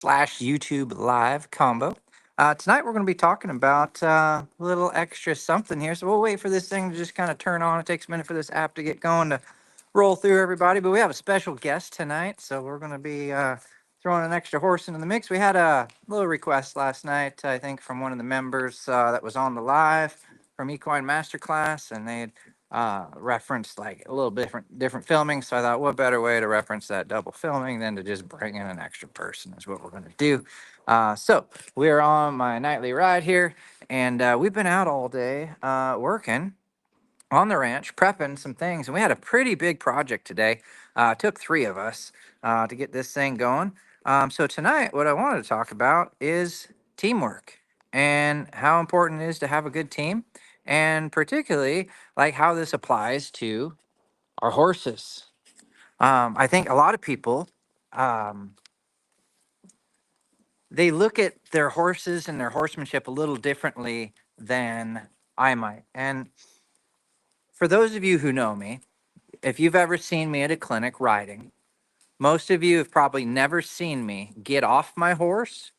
slash YouTube live combo. Tonight we're going to be talking about a little extra something here. So we'll wait for this thing to just kind of turn on. It takes a minute for this app to get going to roll through everybody. But we have a special guest tonight. So we're going to be throwing an extra horse into the mix. We had a little request last night, I think, from one of the members that was on the live from Equine Masterclass. And they had referenced like a little different filming. So I thought, what better way to reference that double filming than to just bring in an extra person is what we're going to do. So we're on my nightly ride here, and we've been out all day working on the ranch, prepping some things, and we had a pretty big project today. Took three of us to get this thing going. So tonight, what I wanted to talk about is teamwork and how important it is to have a good team, and particularly like how this applies to our horses. I think a lot of people um, they look at their horses and their horsemanship a little differently than I might. And for those of you who know me, if you've ever seen me at a clinic riding, most of you have probably never seen me get off my horse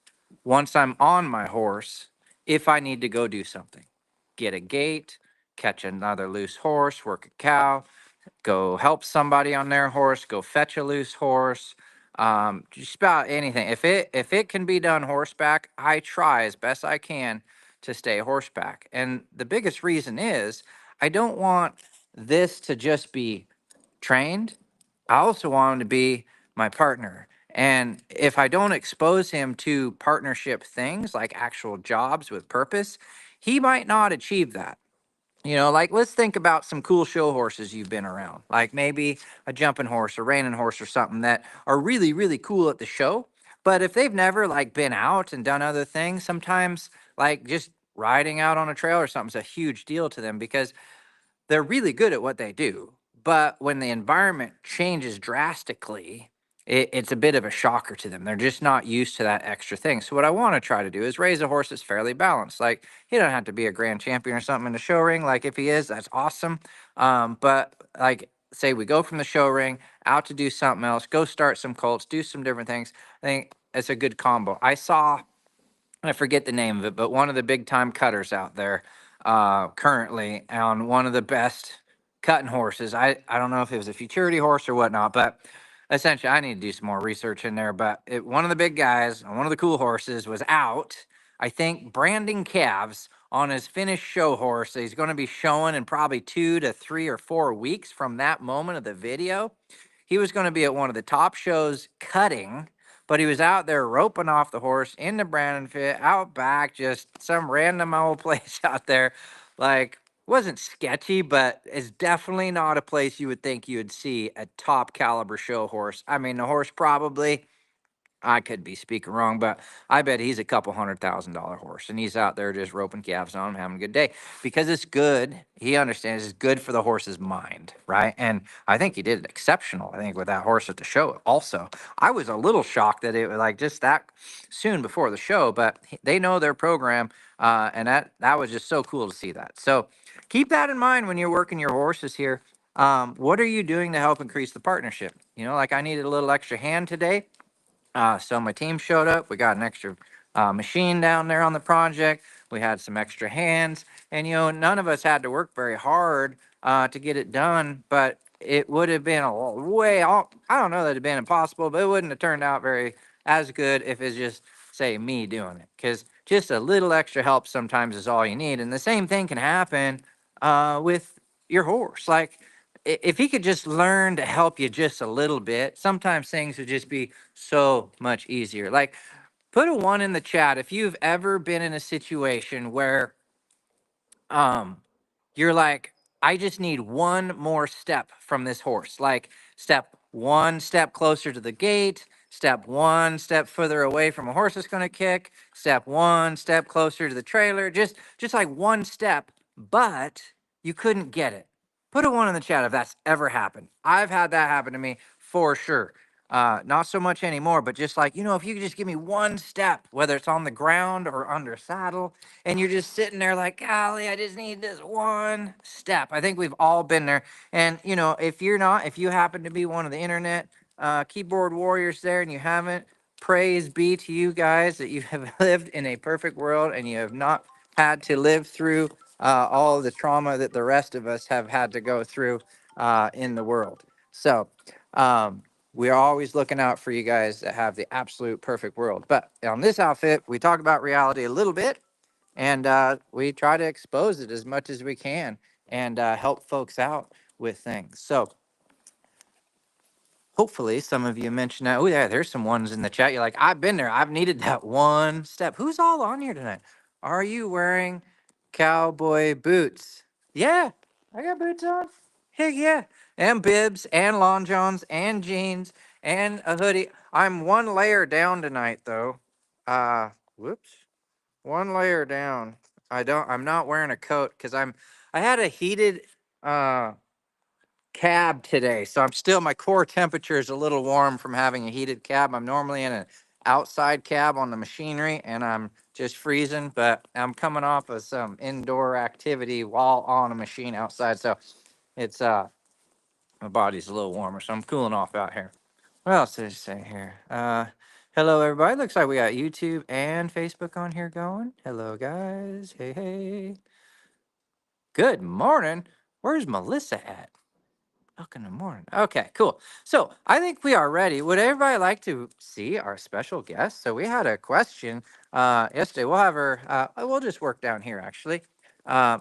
once I'm on my horse if I need to go do something. Get a gate, catch another loose horse, work a cow, go help somebody on their horse, go fetch a loose horse, just about anything. If it can be done horseback, I try as best I can to stay horseback. And the biggest reason is I don't want this to just be trained. I also want him to be my partner. And if I don't expose him to partnership things like actual jobs with purpose, he might not achieve that. Like let's think about some cool show horses you've been around, like maybe a jumping horse, a reining horse, or something that are really, really cool at the show. But if they've never like been out and done other things, sometimes like just riding out on a trail or something's a huge deal to them because they're really good at what they do. But when the environment changes drastically, it's a bit of a shocker to them. They're just not used to that extra thing. So what I want to try to do is raise a horse that's fairly balanced. Like he don't have to be a grand champion or something in the show ring. Like if he is, that's awesome. But like say we go from the show ring out to do something else, go start some colts, do some different things. I think it's a good combo. I forget the name of it, but one of the big time cutters out there currently on one of the best cutting horses. I don't know if it was a futurity horse or whatnot, but essentially I need to do some more research in there. But one of the big guys on one of the cool horses was out, I think, branding calves on his finished show horse that he's going to be showing in probably 2 to 3 or 4 weeks from that moment of the video. He was going to be at one of the top shows cutting, but he was out there roping off the horse in the Brandon Fit, out back, just some random old place out there. Like, wasn't sketchy, but it's definitely not a place you would think you would see a top caliber show horse. I mean, the horse probably, I could be speaking wrong, but I bet he's a couple $100,000 horse, and he's out there just roping calves on him, having a good day because it's good. He understands it's good for the horse's mind, right? And I think he did exceptional. I think with that horse at the show. Also, I was a little shocked that it was like just that soon before the show, but they know their program, and that was just so cool to see that. So keep that in mind when you're working your horses here. What are you doing to help increase the partnership? Like I needed a little extra hand today. So my team showed up. We got an extra machine down there on the project. We had some extra hands, and none of us had to work very hard to get it done. But it would have been I don't know that it'd been impossible, but it wouldn't have turned out very as good if it's just say me doing it. Because just a little extra help sometimes is all you need, and the same thing can happen with your horse. Like if he could just learn to help you just a little bit, sometimes things would just be so much easier. Like, put a one in the chat if you've ever been in a situation where um you're like, I just need one more step from this horse. Like step closer to the gate, one step further away from a horse that's going to kick, one step closer to the trailer, just like one step, but you couldn't get it. Put a one in the chat if that's ever happened. I've had that happen to me for sure. Not so much anymore, but just like, if you could just give me one step, whether it's on the ground or under saddle, and you're just sitting there like, golly, I just need this one step. I think we've all been there. And, if you happen to be one of the internet keyboard warriors there and you haven't, praise be to you guys that you have lived in a perfect world and you have not had to live through all of the trauma that the rest of us have had to go through in the world. So we are always looking out for you guys that have the absolute perfect world. But on this outfit, we talk about reality a little bit, and we try to expose it as much as we can and help folks out with things. So hopefully some of you mentioned that. Oh, yeah, there's some ones in the chat. You're like, I've been there. I've needed that one step. Who's all on here tonight? Are you wearing cowboy boots? Yeah, I got boots on. Heck yeah. And bibs and long johns and jeans and a hoodie. I'm one layer down tonight though. Whoops. One layer down. I'm not wearing a coat because I had a heated uh cab today. So my core temperature is a little warm from having a heated cab. I'm normally in an outside cab on the machinery and I'm just freezing, but I'm coming off of some indoor activity while on a machine outside. So it's my body's a little warmer, so I'm cooling off out here. What else did it say here? Hello everybody. Looks like we got YouTube and Facebook on here going. Hello guys. Hey, hey. Good morning. Where's Melissa at? In the morning. Okay, cool. So I think we are ready. Would everybody like to see our special guest? So we had a question yesterday. We'll have her. We'll just work down here actually.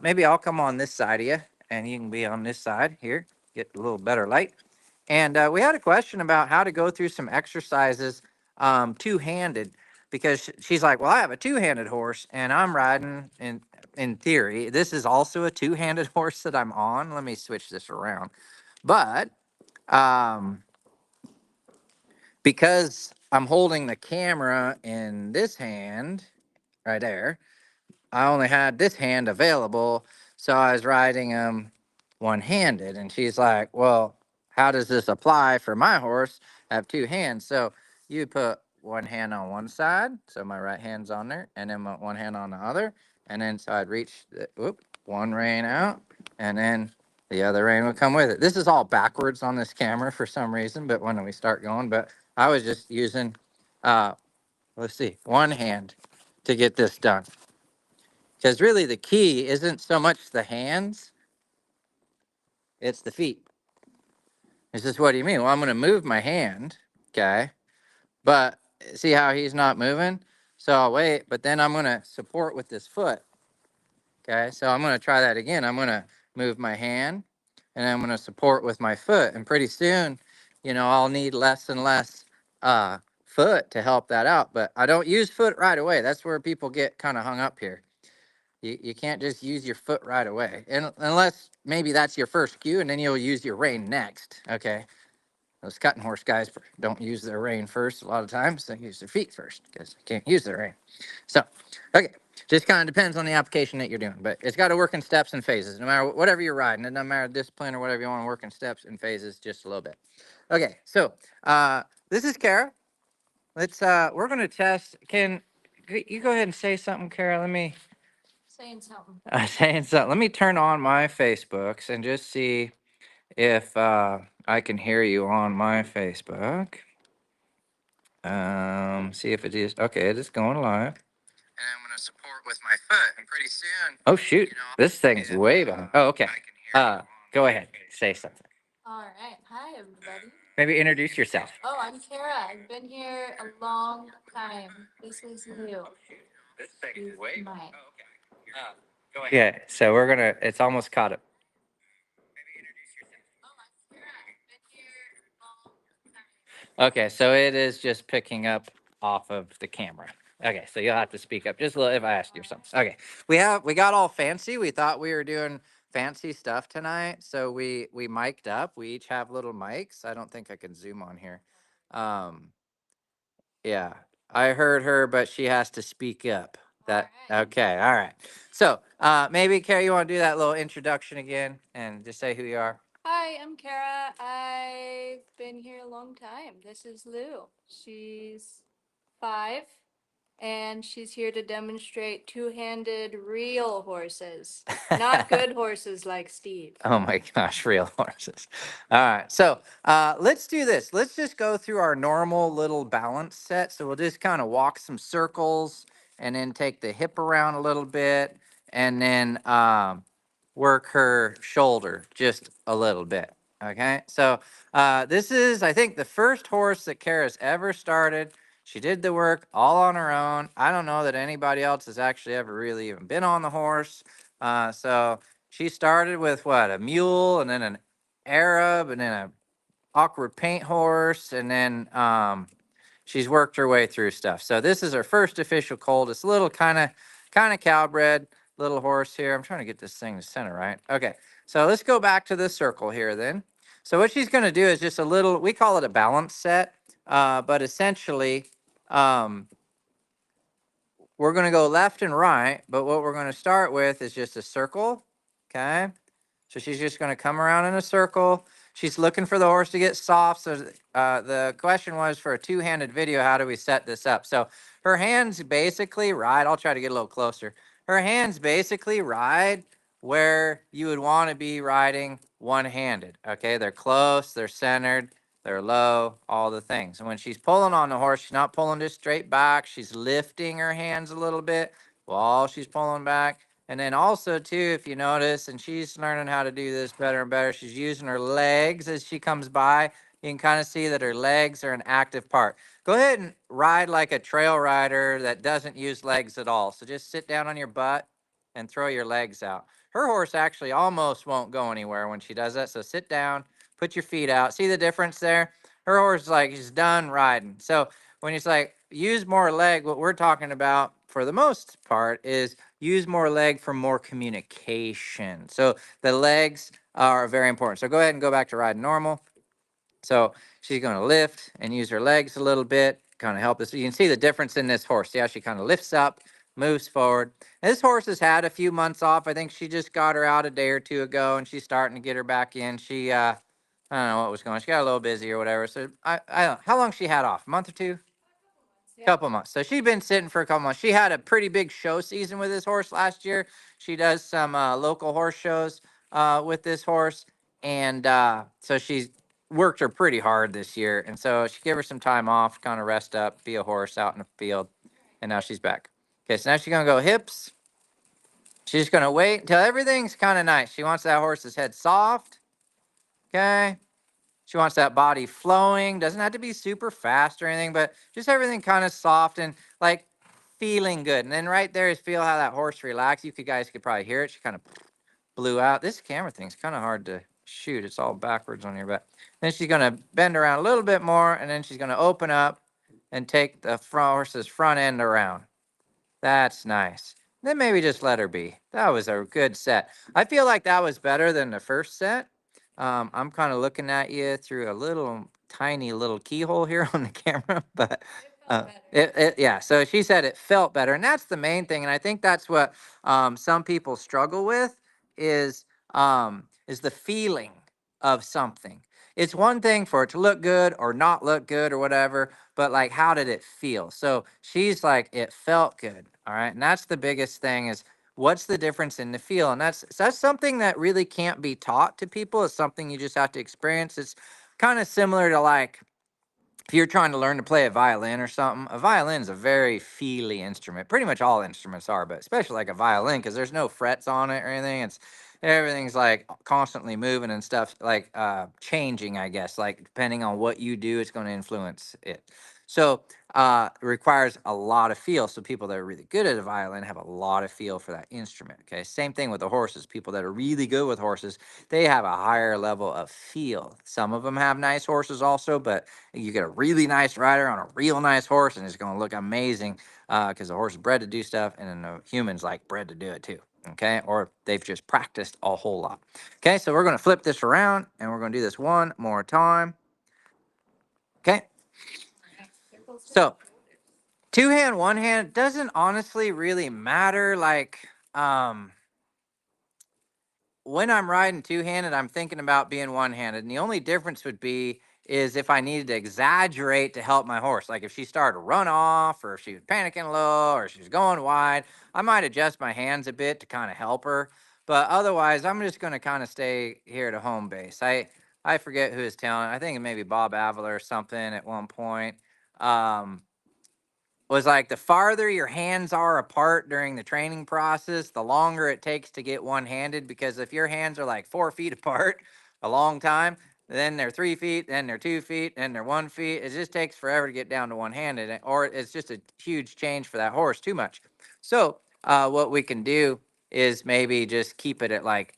Maybe I'll come on this side of you, and you can be on this side here. Get a little better light. And we had a question about how to go through some exercises two-handed, because she's like, well, I have a two-handed horse, and I'm riding. In theory, this is also a two-handed horse that I'm on. Let me switch this around. But um, because I'm holding the camera in this hand right there, I only had this hand available. So I was riding him one handed. And she's like, well, how does this apply for my horse? I have two hands. So you put one hand on one side. So my right hand's on there, and then my one hand on the other. And then so I'd reach one rein out, and then the other rein would come with it. This is all backwards on this camera for some reason, but when we start going, but I was just using, uh, let's see, one hand to get this done. Because really the key isn't so much the hands, it's the feet. It's just, what do you mean? Well, I'm going to move my hand, okay? But see how he's not moving? So I'll wait, but then I'm going to support with this foot, okay? So I'm going to try that again. I'm going to move my hand, and I'm going to support with my foot. And pretty soon, I'll need less and less foot to help that out. But I don't use foot right away. That's where people get kind of hung up here. You can't just use your foot right away, and unless maybe that's your first cue, and then you'll use your rein next. Okay, those cutting horse guys don't use their rein first. A lot of times they use their feet first because they can't use their rein. So, okay, just kind of depends on the application that you're doing, but it's got to work in steps and phases. No matter whatever you're riding, it doesn't matter discipline or whatever you want to work in steps and phases just a little bit. Okay, so this is Kara. We're gonna test. Can you go ahead and say something, Kara? Let me. Saying something. Saying something. Let me turn on my Facebooks and just see if I can hear you on my Facebook. See if it is. Okay, it is going live. And I'm gonna support with my foot, and pretty soon. Oh shoot! This thing's way behind. Oh, okay. Go ahead. Say something. All right. Hi, everybody. Maybe introduce yourself. Oh, I'm Kara. I've been here a long time. This is Lou. This thing's way. Mine. Oh, okay. Go ahead. Yeah. So we're gonna. It's almost caught up. Oh, I'm Kara. I've been here a long time. Okay, so it is just picking up off of the camera. Okay, so you'll have to speak up just a little if I ask you something. Okay, we got all fancy. We thought we were doing fancy stuff tonight, so we mic'd up. We each have little mics. I don't think I can zoom on here. Um, yeah, I heard her, but she has to speak up. That okay? All right. So maybe Carrie, you want to do that little introduction again and just say who you are? Hi, I'm Kara. I've been here a long time. This is Lou. She's 5, and she's here to demonstrate two-handed real horses. Not good horses like Steve. Oh my gosh, real horses. All right. So let's do this. Let's just go through our normal little balance set. So we'll just kind of walk some circles and then take the hip around a little bit and then work her shoulder just a little bit. Okay. So this is, I think, the first horse that Kara's ever started. She did the work all on her own. I don't know that anybody else has actually ever really even been on the horse. So she started with what, a mule and then an Arab and then a awkward paint horse. And then she's worked her way through stuff. So this is her first official colt. It's a little kind of cowbred little horse here. I'm trying to get this thing to center right. Okay. So let's go back to the circle here then. So what she's going to do is just a little, we call it a balance set, but essentially, we're going to go left and right, but what we're going to start with is just a circle. Okay. So she's just going to come around in a circle. She's looking for the horse to get soft. So the question was, for a two-handed video, how do we set this up? So her hands basically ride. I'll try to get a little closer. Her hands basically ride where you would want to be riding one-handed. Okay, they're close, they're centered, they're low, all the things. And when she's pulling on the horse, she's not pulling just straight back. She's lifting her hands a little bit while she's pulling back. And then also too, if you notice, and she's learning how to do this better and better, she's using her legs as she comes by. You can kind of see that her legs are an active part. Go ahead and ride like a trail rider that doesn't use legs at all. So just sit down on your butt and throw your legs out. Her horse actually almost won't go anywhere when she does that. So sit down, put your feet out. See the difference there? Her horse is like, she's done riding. So when it's like, use more leg, what we're talking about for the most part is use more leg for more communication. So the legs are very important. So go ahead and go back to riding normal. So she's going to lift and use her legs a little bit, kind of help us. You can see the difference in this horse. See how she kind of lifts up, moves forward. And this horse has had a few months off. I think she just got her out a day or two ago, and she's starting to get her back in. She, I don't know what was going on. She got a little busy or whatever. So I don't know. How long she had off? A month or two? Couple months. So she'd been sitting for a couple months. She had a pretty big show season with this horse last year. She does some local horse shows with this horse, and so she's worked her pretty hard this year. And so she gave her some time off, kind of rest up, be a horse out in the field, and now she's back. Okay, so now she's gonna go hips. She's gonna wait until everything's kind of nice. She wants that horse's head soft. Okay. She wants that body flowing. Doesn't have to be super fast or anything, but just everything kind of soft and like feeling good. And then right there is feel how that horse relaxes. You guys could probably hear it. She kind of blew out. This camera thing's kind of hard to shoot. It's all backwards on your back. Then she's going to bend around a little bit more, and then she's going to open up and take the front horse's front end around. That's nice. Then maybe just let her be. That was a good set. I feel like that was better than the first set. I'm kind of looking at you through a little tiny little keyhole here on the camera, but yeah. So she said it felt better, and that's the main thing. And I think that's what some people struggle with is the feeling of something. It's one thing for it to look good or not look good or whatever, but like, how did it feel? So she's like, it felt good. All right. And that's the biggest thing is what's the difference in the feel? And that's something that really can't be taught to people. It's something you just have to experience. It's kind of similar to like, if you're trying to learn to play a violin or something, a violin is a very feely instrument. Pretty much all instruments are, but especially like a violin because there's no frets on it or anything. It's everything's like constantly moving and stuff, like changing, I guess. Like depending on what you do, it's going to influence it. So it requires a lot of feel. So people that are really good at a violin have a lot of feel for that instrument. Okay, same thing with the horses. People that are really good with horses, they have a higher level of feel. Some of them have nice horses also, but you get a really nice rider on a real nice horse, and it's going to look amazing because the horse is bred to do stuff, and then the human's like bred to do it too. Okay, or they've just practiced a whole lot. Okay, so we're going to flip this around, and we're going to do this one more time. Okay, so two hand, one hand doesn't honestly really matter. Like, when I'm riding two-handed, I'm thinking about being one-handed. And the only difference would be is if I needed to exaggerate to help my horse. Like if she started to run off or if she was panicking low or she was going wide, I might adjust my hands a bit to kind of help her. But otherwise, I'm just going to kind of stay here at a home base. I forget who is telling. I think it may be Bob Avila or something at one point. Um, was like the farther your hands are apart during the training process, the longer it takes to get one-handed. Because if your hands are like 4 feet apart a long time, then they're 3 feet, then they're 2 feet, then they're 1 feet. It just takes forever to get down to one-handed, or it's just a huge change for that horse, too much. So what we can do is maybe just keep it at like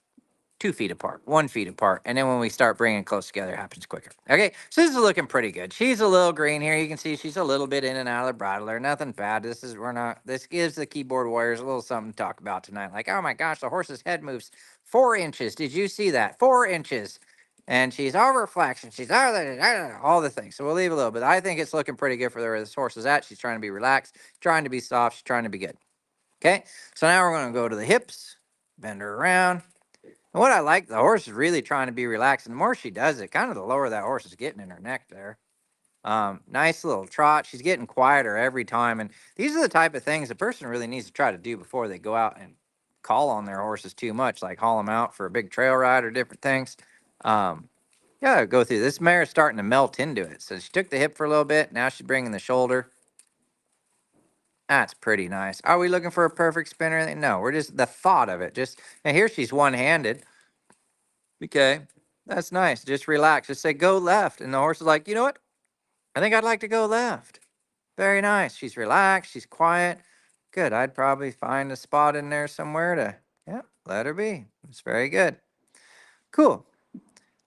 2 feet apart, 1 feet apart. And then when we start bringing it close together, it happens quicker. Okay, so this is looking pretty good. She's a little green here. You can see she's a little bit in and out of the bridle there. Nothing bad. This gives the keyboard warriors a little something to talk about tonight. Like, oh my gosh, the horse's head moves 4 inches. Did you see that? 4 inches. And she's over flexion. She's all the things. So we'll leave a little bit. I think it's looking pretty good for where this horse is at. She's trying to be relaxed, trying to be soft. She's trying to be good. Okay, so now we're going to go to the hips, bend her around. And what I like, the horse is really trying to be relaxed. And the more she does it, kind of the lower that horse is getting in her neck there. Nice little trot. She's getting quieter every time. And these are the type of things a person really needs to try to do before they go out and call on their horses too much, like haul them out for a big trail ride or different things. Yeah, go through. This mare is starting to melt into it. So she took the hip for a little bit. Now she's bringing the shoulder. That's pretty nice. Are we looking for a perfect spin or anything? No, we're just the thought of it. Just, and here she's one-handed. Okay, that's nice. Just relax. Just say, go left. And the horse is like, you know what? I think I'd like to go left. Very nice. She's relaxed. She's quiet. Good. I'd probably find a spot in there somewhere to, yeah, let her be. It's very good. Cool.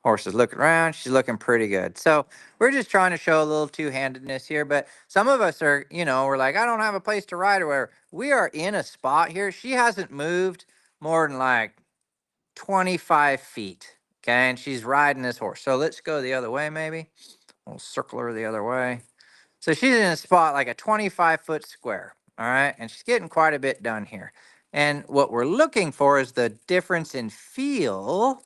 Horse is looking around. She's looking pretty good. So we're just trying to show a little two-handedness here. But some of us are, we're like, I don't have a place to ride or whatever. We are in a spot here. She hasn't moved more than like 25 feet. Okay, and she's riding this horse. So let's go the other way, maybe. We'll circle her the other way. So she's in a spot like a 25-foot square. All right, and she's getting quite a bit done here. And what we're looking for is the difference in feel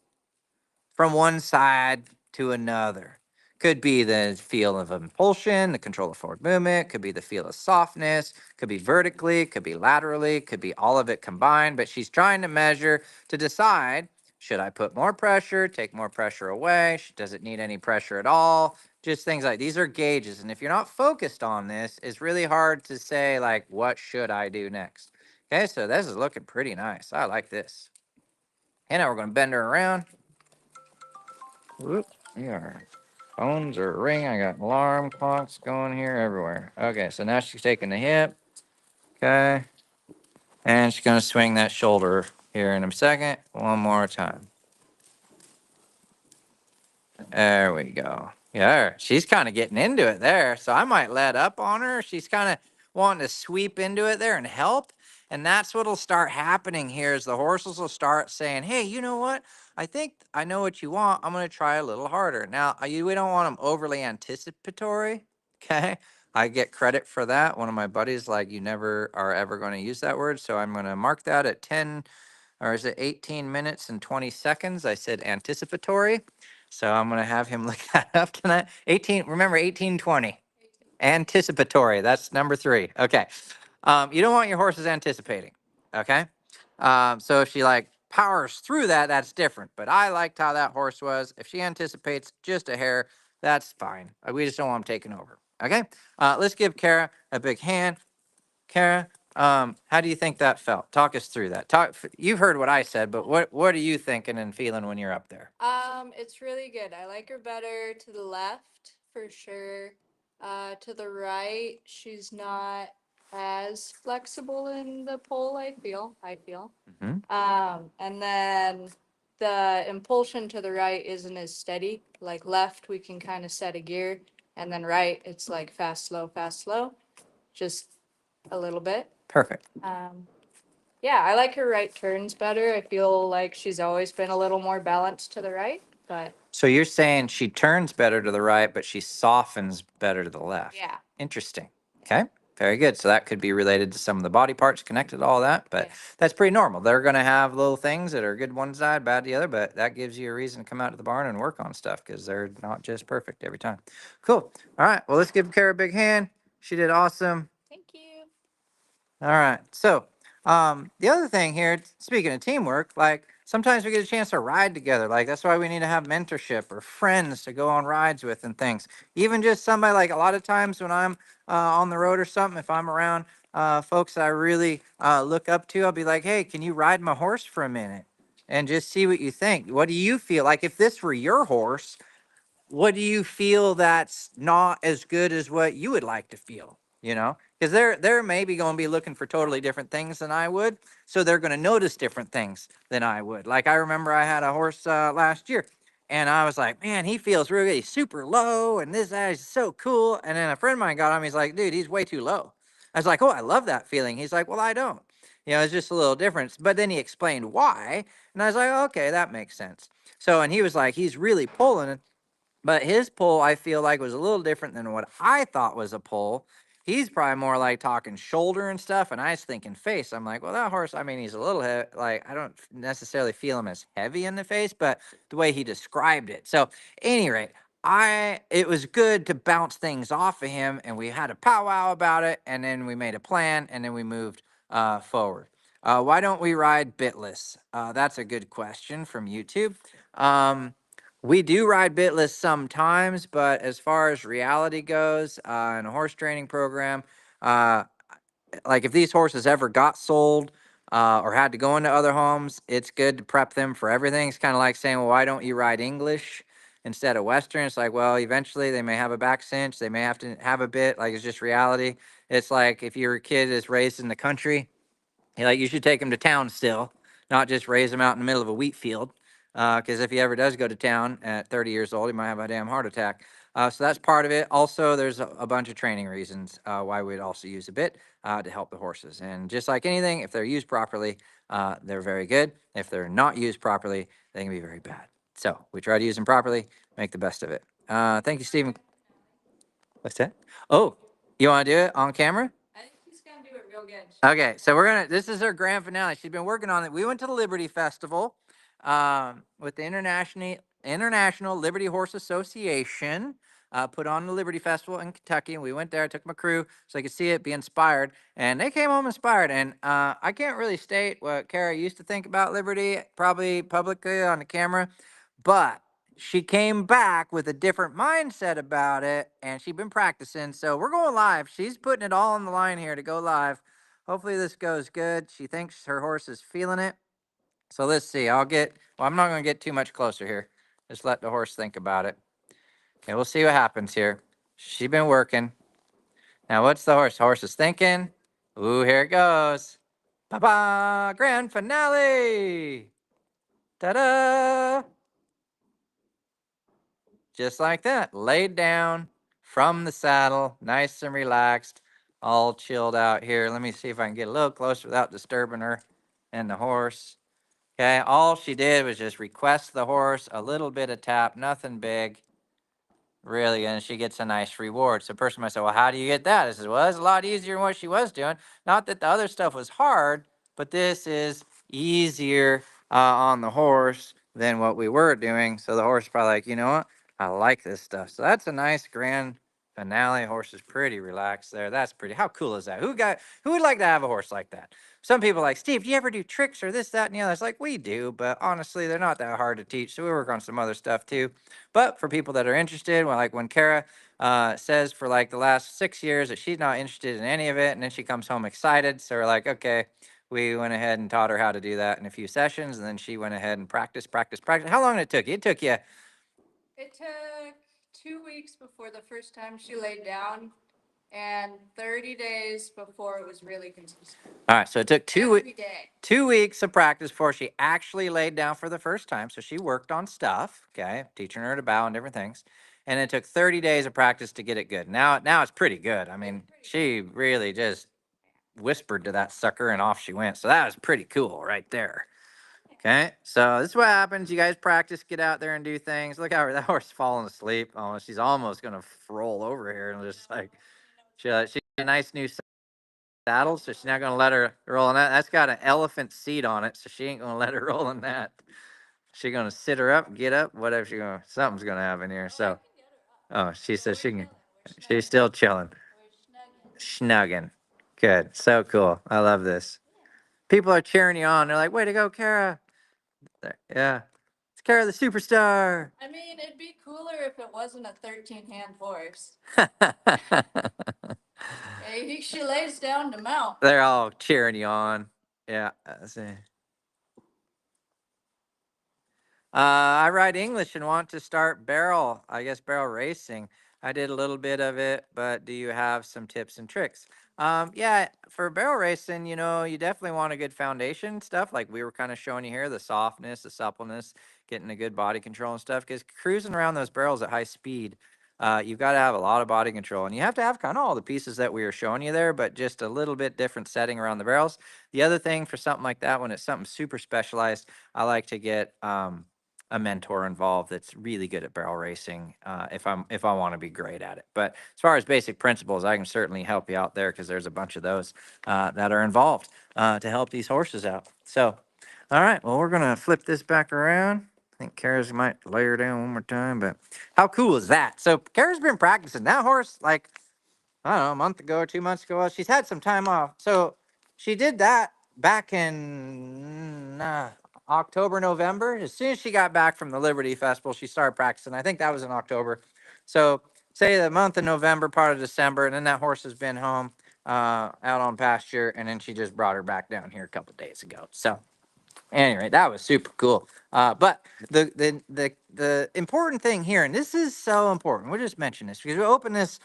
from one side to another. Could be the feel of impulsion, the control of forward movement, could be the feel of softness, could be vertically, could be laterally, could be all of it combined. But she's trying to measure to decide, should I put more pressure, take more pressure away? Does it need any pressure at all? Just things like these are gauges. And if you're not focused on this, it's really hard to say, like, what should I do next? Okay, so this is looking pretty nice. I like this. And now we're going to bend her around. Whoop, our phones are ringing. I got alarm clocks going here everywhere. Okay, so now she's taking the hip. Okay. And she's going to swing that shoulder here in a second. One more time. There we go. Yeah, she's kind of getting into it there. So I might let up on her. She's kind of wanting to sweep into it there and help. And that's what'll start happening here is the horses will start saying, hey, you know what? I think I know what you want. I'm going to try a little harder. Now, we don't want them overly anticipatory. Okay. I get credit for that. One of my buddies, like, you never are ever going to use that word. So I'm going to mark that at 10, or is it 18 minutes and 20 seconds? I said anticipatory. So I'm going to have him look that up tonight. 1820. Anticipatory. That's number 3. Okay. You don't want your horses anticipating. Okay. So if she like powers through that, that's different. But I liked how that horse was. If she anticipates just a hair, that's fine. We just don't want them taking over. Okay. Let's give Kara a big hand. Kara, how do you think that felt? Talk us through that. You've heard what I said, but what are you thinking and feeling when you're up there? It's really good. I like her better to the left for sure. To the right, she's not as flexible in the pole, I feel. Hmm. And then the impulsion to the right isn't as steady. Like left, we can kind of set a gear, and then right, it's like fast, slow, just a little bit. Perfect. Yeah, I like her right turns better. I feel like she's always been a little more balanced to the right, but So you're saying she turns better to the right, but she softens better to the left. yeah. Interesting. Okay. Very good. So that could be related to some of the body parts connected to all that, but Yeah. that's pretty normal. They're going to have little things that are good one side, bad the other, but that gives you a reason to come out to the barn and work on stuff because they're not just perfect every time. Cool. All right. Well, let's give Kara a big hand. She did awesome. Thank you. All right. So The other thing here, speaking of teamwork, like sometimes we get a chance to ride together. Like that's why we need to have mentorship or friends to go on rides with and things. Even just somebody, like a lot of times when I'm on the road or something, if I'm around folks that I really look up to, I'll be like, hey, can you ride my horse for a minute and just see what you think? What do you feel like if this were your horse? What do you feel that's not as good as what you would like to feel? You know, because they're maybe going to be looking for totally different things than I would, so they're going to notice different things than I would. Like I remember I had a horse last year, and I was like, man, he feels really good. He's super low, and this is so cool. And then a friend of mine got him. He's like, dude, he's way too low. I was like, oh, I love that feeling. He's like, well, I don't. You know, it's just a little difference. But then he explained why, and I was like, okay, that makes sense. So, and he was like, he's really pulling, but his pull, I feel like, was a little different than what I thought was a pull. He's probably more like talking shoulder and stuff, and I was thinking face. I'm like, well, that horse, I mean, he's a little like I don't necessarily feel him as heavy in the face, but the way he described it. So, any rate, it was good to bounce things off of him, and we had a powwow about it, and then we made a plan, and then we moved forward. Why don't we ride bitless? That's a good question from YouTube. We do ride bitless sometimes, but as far as reality goes, in a horse training program, uh, like if these horses ever got sold or had to go into other homes, it's good to prep them for everything. It's kind of like saying, well, why don't you ride English instead of Western? It's like, well, eventually they may have a back cinch, they may have to have a bit. Like it's just reality. It's like if your kid is raised in the country, like you should take him to town still, not just raise him out in the middle of a wheat field. Because if he ever does go to town at 30 years old, he might have a damn heart attack. So that's part of it. Also, there's a bunch of training reasons why we'd also use a bit to help the horses. And just like anything, if they're used properly, they're very good. If they're not used properly, they can be very bad. So we try to use them properly, make the best of it. Thank you, Stephen. What's that? Oh, you want to do it on camera? I think he's gonna do it real good. Okay, so this is her grand finale. She's been working on it. We went to the Liberty Festival with the International Liberty Horse Association. Put on the Liberty Festival in Kentucky, and we went there. Took my crew so they could see it, be inspired, and they came home inspired. And I can't really state what Kara used to think about Liberty, probably publicly on the camera, but she came back with a different mindset about it, and she'd been practicing. So we're going live. She's putting it all on the line here to go live. Hopefully this goes good. She thinks her horse is feeling it. So let's see. I'm not going to get too much closer here. Just let the horse think about it. Okay, we'll see what happens here. She's been working. Now, what's the horse? Horse is thinking. Ooh, here it goes. Ba-ba! Grand finale! Ta-da! Just like that, laid down from the saddle, nice and relaxed, all chilled out here. Let me see if I can get a little closer without disturbing her and the horse. Okay, all she did was just request the horse, a little bit of tap, nothing big, really, and she gets a nice reward. So, a person might say, well, how do you get that? I said, well, it's a lot easier than what she was doing. Not that the other stuff was hard, but this is easier on the horse than what we were doing. So, the horse is probably like, you know what? I like this stuff. So, that's a nice grand finale. Horse is pretty relaxed there. That's pretty. How cool is that? Who would like to have a horse like that? Some people are like, Steve, do you ever do tricks or this, that, and the other? It's like, we do, but honestly, they're not that hard to teach. So we work on some other stuff too. But for people that are interested, well, like when Kara says for like the last 6 years that she's not interested in any of it, and then she comes home excited. So we're like, okay, we went ahead and taught her how to do that in a few sessions, and then she went ahead and practiced. How long did it took you? It took you. It took 2 weeks before the first time she laid down, and 30 days before it was really consistent. All right, so it took Every day. 2 weeks of practice before she actually laid down for the first time. So she worked on stuff, okay, teaching her to bow and different things. And it took 30 days of practice to get it good. Now it's pretty good. I mean, she really just whispered to that sucker and off she went. So that was pretty cool right there. Okay, so this is what happens. You guys practice, get out there and do things. Look how that horse is falling asleep. Oh, she's almost gonna roll over here and just like she a nice new saddle, so she's not gonna let her roll in that. That's got an elephant seat on it, so she ain't gonna let her roll in that. She gonna sit her up, get up, whatever something's gonna happen here. So, oh, she says she can. She's still chilling, snugging. Good, so cool. I love this. People are cheering you on. They're like, way to go, Kara. Yeah. It's Kara the superstar. I mean, it'd be cooler if it wasn't a 13-hand horse. Hey, she lays down to mount. They're all cheering you on. Yeah. I ride English and want to start barrel racing. I did a little bit of it, but do you have some tips and tricks? Yeah, for barrel racing, you definitely want a good foundation stuff like we were kind of showing you here, the softness, the suppleness, getting a good body control and stuff. Because cruising around those barrels at high speed, you've got to have a lot of body control, and you have to have kind of all the pieces that we were showing you there, but just a little bit different setting around the barrels. The other thing for something like that, when it's something super specialized, I like to get a mentor involved that's really good at barrel racing if I want to be great at it. But as far as basic principles, I can certainly help you out there because there's a bunch of those that are involved to help these horses out. So, all right, well, we're gonna flip this back around. I think Kara's might lay her down one more time, but how cool is that? So Kara's been practicing that horse like I don't know, a month ago or 2 months ago. Well, she's had some time off. So she did that back in October, November. As soon as she got back from the Liberty Festival, she started practicing. I think that was in October. So say the month of November, part of December, and then that horse has been home out on pasture, and then she just brought her back down here a couple days ago. So anyway, that was super cool. But the important thing here, and this is so important, we'll just mention this because we open this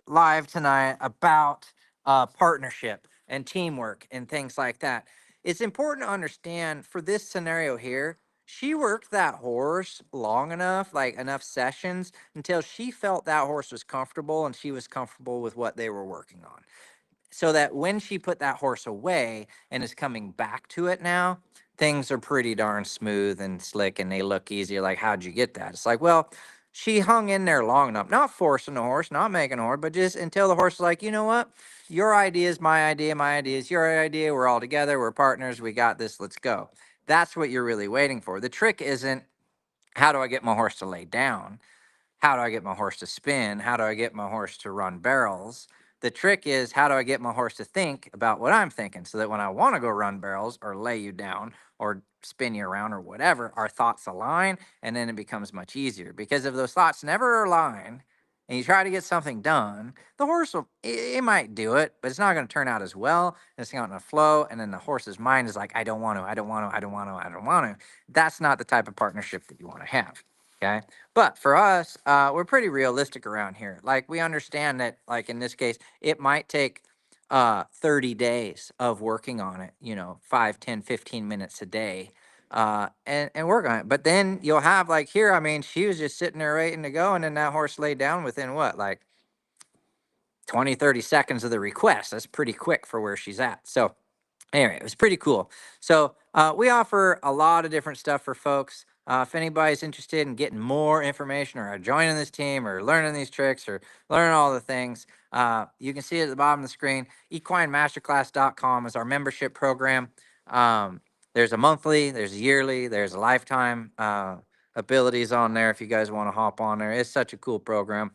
live tonight about partnership and teamwork and things like that. It's important to understand for this scenario here, she worked that horse long enough, like enough sessions, until she felt that horse was comfortable and she was comfortable with what they were working on, so that when she put that horse away and is coming back to it now, things are pretty darn smooth and slick and they look easier. Like, how'd you get that? It's like, well, she hung in there long enough, not forcing the horse, not making a horse, but just until the horse is like, you know what? Your idea is my idea is your idea. We're all together. We're partners. We got this. Let's go. That's what you're really waiting for. The trick isn't how do I get my horse to lay down? How do I get my horse to spin? How do I get my horse to run barrels? The trick is how do I get my horse to think about what I'm thinking so that when I want to go run barrels or lay you down or spin you around or whatever, our thoughts align and then it becomes much easier. Because if those thoughts never align and you try to get something done, the horse will, it might do it, but it's not going to turn out as well. And it's not going to flow. And then the horse's mind is like, I don't want to, I don't want to, I don't want to, I don't want to. That's not the type of partnership that you want to have. Okay. But for us, we're pretty realistic around here. Like we understand that, like in this case, it might take 30 days of working on it, 5, 10, 15 minutes a day. And work on it. But then you'll have like here, I mean, she was just sitting there waiting to go, and then that horse laid down within what, like 20, 30 seconds of the request. That's pretty quick for where she's at. So anyway, it was pretty cool. So we offer a lot of different stuff for folks. If anybody's interested in getting more information or joining this team or learning these tricks or learning all the things, you can see it at the bottom of the screen. equinemasterclass.com is our membership program. There's a monthly, there's a yearly, there's a lifetime abilities on there if you guys want to hop on there. It's such a cool program.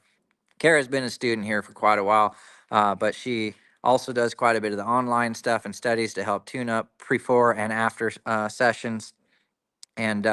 Kara's been a student here for quite a while, but she also does quite a bit of the online stuff and studies to help tune up before and after sessions. And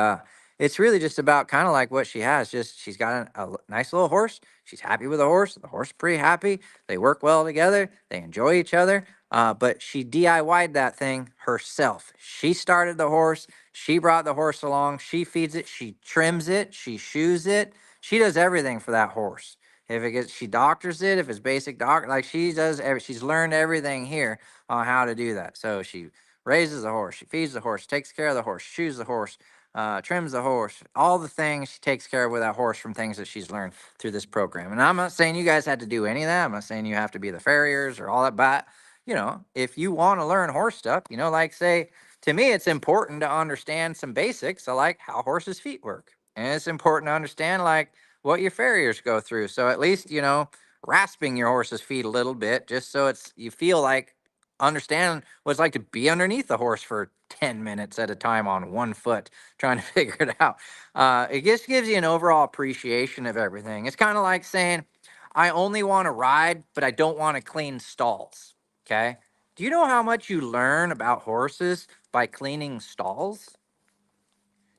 it's really just about kind of like what she has. Just she's got a nice little horse. She's happy with the horse. The horse is pretty happy. They work well together. They enjoy each other. But she DIY'd that thing herself. She started the horse. She brought the horse along. She feeds it. She trims it. She shoes it. She does everything for that horse. If it gets, she doctors it. If it's basic like she does, she's learned everything here on how to do that. So she raises the horse. She feeds the horse. Takes care of the horse. Shoes the horse, trims the horse, all the things she takes care of with that horse from things that she's learned through this program. And I'm not saying you guys had to do any of that. I'm not saying you have to be the farriers or all that, but if you want to learn horse stuff, like say, to me, it's important to understand some basics of like how horses' feet work. And it's important to understand like what your farriers go through. So at least, rasping your horse's feet a little bit, just so you feel like understand what it's like to be underneath the horse for 10 minutes at a time on one foot trying to figure it out. It just gives you an overall appreciation of everything. It's kind of like saying, I only want to ride, but I don't want to clean stalls. Okay. Do you know how much you learn about horses by cleaning stalls?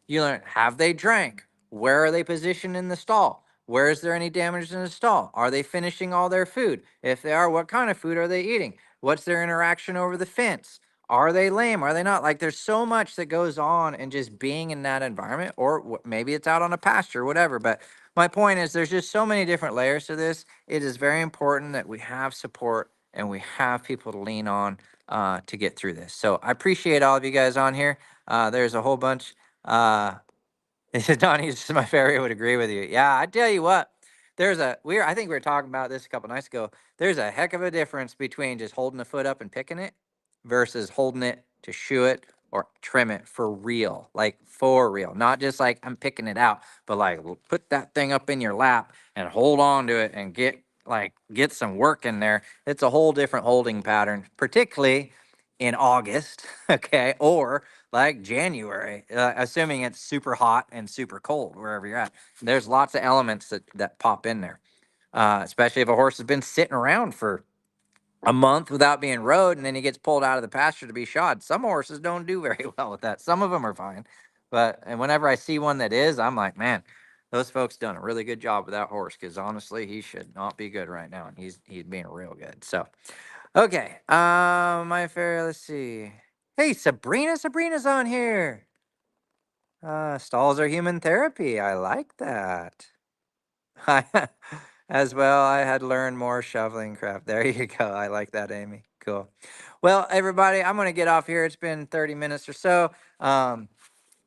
You learn, have they drank? Where are they positioned in the stall? Where is there any damage in the stall? Are they finishing all their food? If they are, what kind of food are they eating? What's their interaction over the fence? Are they lame? Are they not? Like, there's so much that goes on in just being in that environment, or maybe it's out on a pasture, whatever. But my point is, there's just so many different layers to this. It is very important that we have support and we have people to lean on to get through this. So I appreciate all of you guys on here. There's a whole bunch. Uh, Donnie, this is my favorite, would agree with you. Yeah, I tell you what, I think we were talking about this a couple nights ago. There's a heck of a difference between just holding the foot up and picking it versus holding it to shoe it or trim it for real, like for real. Not just like I'm picking it out, but like put that thing up in your lap and hold on to it and get some work in there. It's a whole different holding pattern, particularly in August, okay, or like January, assuming it's super hot and super cold wherever you're at. There's lots of elements that pop in there, especially if a horse has been sitting around for a month without being rode and then he gets pulled out of the pasture to be shod. Some horses don't do very well with that. Some of them are fine. And whenever I see one that is, I'm like, man, those folks done a really good job with that horse, because honestly, he should not be good right now. And he's being real good. So, okay. My fair, let's see. Hey, Sabrina's on here. Stalls are human therapy. I like that. As well, I had learned more shoveling craft. There you go. I like that, Amy. Cool. Well, everybody, I'm going to get off here. It's been 30 minutes or so.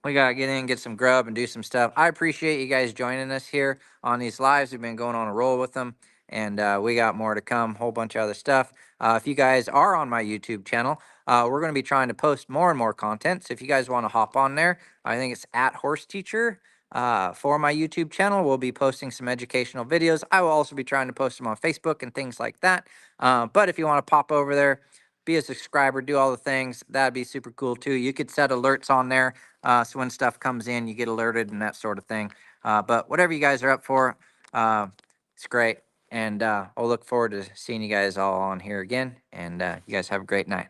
We got to get in, get some grub, and do some stuff. I appreciate you guys joining us here on these lives. We've been going on a roll with them, and we got more to come, whole bunch of other stuff. If you guys are on my YouTube channel, we're going to be trying to post more and more content. So if you guys want to hop on there, I think it's at Horse Teacher. For my YouTube channel, we'll be posting some educational videos. I will also be trying to post them on Facebook and things like that. But if you want to pop over there, be a subscriber, do all the things, that'd be super cool too. You could set alerts on there, so when stuff comes in, you get alerted and that sort of thing. But whatever you guys are up for, it's great. And I'll look forward to seeing you guys all on here again. And you guys have a great night.